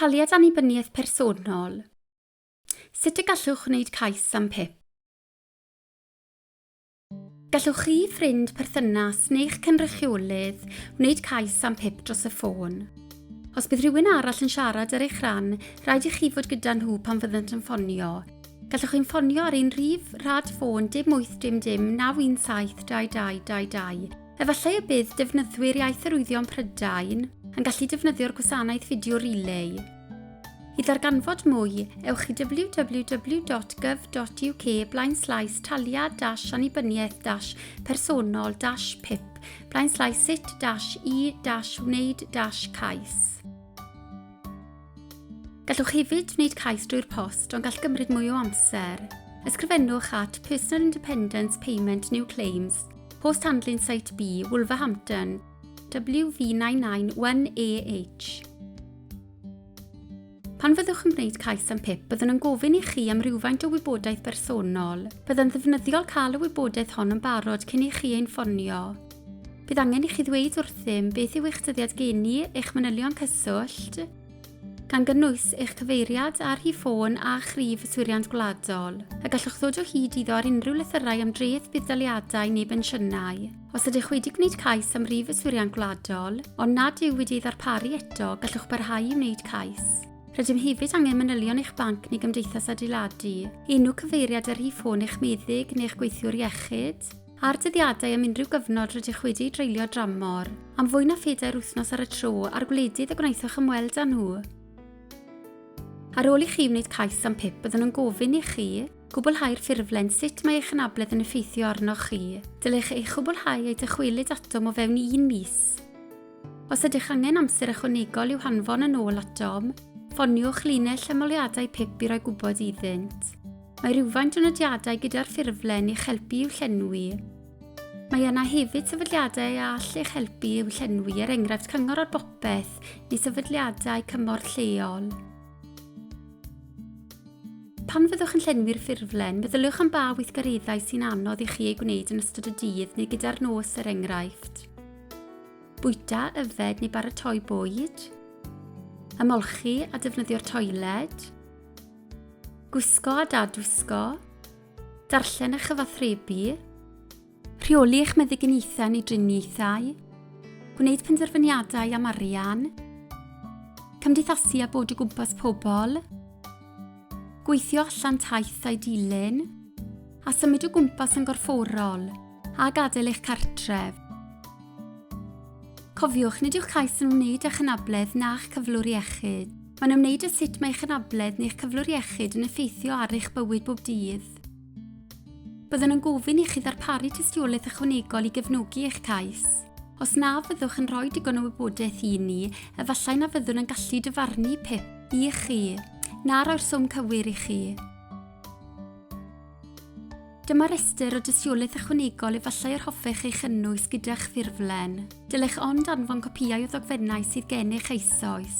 Taliad Annibyniaeth Personol. Sut y gallwch wneud cais am PIP? Gallwch chi, ffrind, perthynas neu'ch cynrychiolydd wneud cais am PIP dros y ffôn. Os bydd rhywun arall yn siarad ar eich rhan, rhaid i chi fod gyda nhw pan fyddant yn ffonio. Gallwch chi'n ffonio ar un rhif rad ffôn 0800 9172222. Efallai y bydd defnyddwyr iaith arwyddion Byddai'n yn gallu defnyddio'r gwasanaeth fideo relay. I ddarganfod mwy, ewch i www.gov.uk/taliad-annibyniaeth-personol-pip/sit-i-wneud-cais. Gallwch hefyd wneud cais drwy'r post ond gall gymryd mwy o amser. Ysgrifennwch at Personal Independence Payment New Claims, Post Handling Site B, Wolverhampton, WV991AH. Pan fyddwch yn gwneud cais am PIP, byddwn yn gofyn i chi am rywfaint o wybodaeth bersonol. Byddai'n ddefnyddiol cael y wybodaeth hon yn barod cyn i chi ein ffonio. Bydd angen i chi ddweud wrthym beth yw eich dyddiad geni, eich manylion cyswllt, gan gynnwys eich cyfeiriad ar rhif ffôn a chrif Yswiriant Gwladol, a gallwch ddod o hyd iddo ar unrhyw lythyrau am dreth budd-daliadau neu bensiynau. Os ydych wedi gwneud cais am rhif Yswiriant Gwladol, ond nad yw wedi'i ddarparu eto, gallwch barhau i wneud cais. Rydym hefyd angen manylion eich banc neu gymdeithas adeiladu, enw cyfeiriad ar rhif ffôn eich meddyg neu eich gweithiwr iechyd, a'r dyddiadau am unrhyw gyfnod rydych wedi dreulio dramor. Am fwy na phedair wythnos ar y tro, a'r gwledydd y gwnaethwch ymweld â nhw. Ar ôl i chi wneud cais am PIP, byddwn yn gofyn i chi gwblhau'r ffurflen sut mae eich anabledd yn effeithio arnoch chi. Dylech eich gwblhau ei dychwelyd atom o fewn 1 mis. Os ydych angen amser ychwanegol i'w hanfon yn ôl atom, ffoniwch linell ymholiadau PIP i roi gwybod iddynt. Mae rhywfaint o nodiadau gyda'r ffurflen i'ch helpu i'w llenwi. Mae yna hefyd sefydliadau a all eich helpu i'w llenwi, enghraifft cyngor ar bopeth neu sefydliadau cymorth lleol. Pan fyddwch yn llenwi'r ffurflen, meddyliwch am ba weithgareddau sy'n anodd i chi ei gwneud yn ystod y dydd neu gyda'r nos er enghraifft. Bwyta, yfed neu baratoi bwyd, ymolchi a defnyddio'r toiled, gwisgo a dadwisgo, darllen a chyfathrebu, rheoli eich meddyginiaethau neu driniaethau, gwneud penderfyniadau am arian, cymdeithasu a bod o gwmpas pobl, gweithio allan taith a'i dilyn, a symud o gwmpas yn gorfforol, a gadael eich cartref. Cofiwch, nid yw'ch cais yn wneud eich anabledd na'ch cyflwr iechyd. Mae'n ymwneud â sut mae eich anabledd neu'ch cyflwr iechyd yn effeithio ar eich bywyd bob dydd. Byddwn yn gofyn i chi ddarparu tystiolaeth ychwanegol i gefnogi eich cais. Os na fyddwch yn rhoi digon o wybodaeth i ni, efallai na fyddwn yn gallu dyfarnu PIP i chi, na roi'r swm cywir i chi. Dyma restr o dystiolaeth ychwanegol efallai yr hoffech eich ynnwys gyda'ch ffurflen. Dylech ond anfon copïau o ddogfennau sydd gennych eisoes.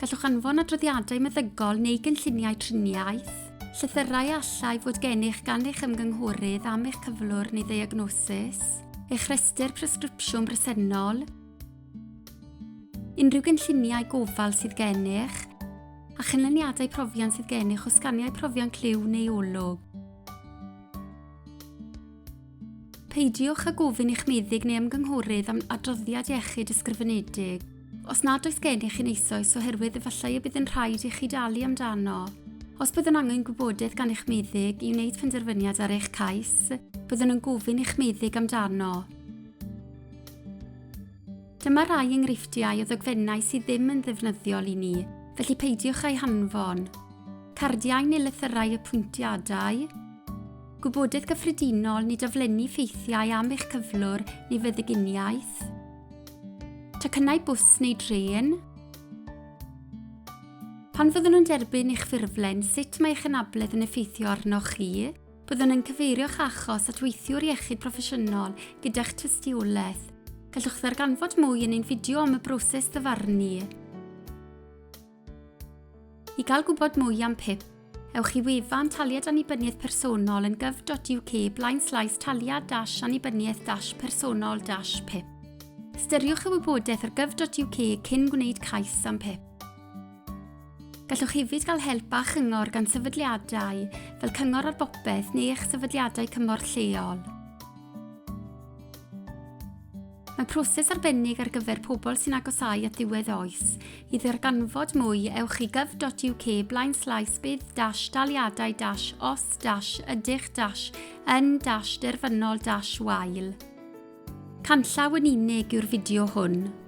Gallwch anfon adroddiadau meddygol neu gynlluniau triniaeth, llythyrau allai fod gennych gan eich ymgynghorydd am eich cyflwr neu ddiagnosis, eich restr presgripsiwn bresennol, unrhyw gynlluniau gofal sydd gennych, a chynlyniadau profion sydd gennych o sganiau profion cliw neu olwg. Peidiwch â gofyn i'ch meddyg neu ymgynghorydd am adroddiad iechyd ysgrifenedig, os nad oes gennych un eisoes oherwydd efallai y bydd yn rhaid i chi dalu amdano. Os byddwn angen gwybodaeth gan eich meddyg i wneud penderfyniad ar eich cais, byddwn yn gofyn i'ch meddyg amdano. Dyma rai enghreifftiau o ddogfennau sydd ddim yn ddefnyddiol i ni, felly peidiwch â'i hanfon. Cardiau neu lythyrau y pwyntiadau, gwybodaeth gyffredinol neu daflenni ffeithiau am eich cyflwr neu feddyginiaeth, tocynnau bws neu dren. Pan fyddwn nhw'n derbyn eich ffurflen sut mae eich anabledd yn effeithio arnoch chi, byddwn yn cyfeirio'ch achos at weithiwr iechyd proffesiynol gyda'ch tystiolaeth. Gallwch ddarganfod mwy yn ein fideo am y broses ddyfarnu. I gael gwybod mwy am PIP, ewch i wefan Taliad Annibyniaeth Personol yn gov.uk/taliad-annibyniaeth-personol-pip. Styriwch y wybodaeth ar gov.uk cyn gwneud cais am PIP. Gallwch hefyd gael help a chyngor gan sefydliadau, fel cyngor ar bopeth neu eich sefydliadau cymorth lleol. Mae'n proses arbennig ar gyfer pobl sy'n agosau at ddiwedd oes. I ddarganfod mwy, ewch i gyf.uk/bydd-daliadau-os-ydych-yn-derfynol-wael. Canllaw yn unig yw'r fideo hwn.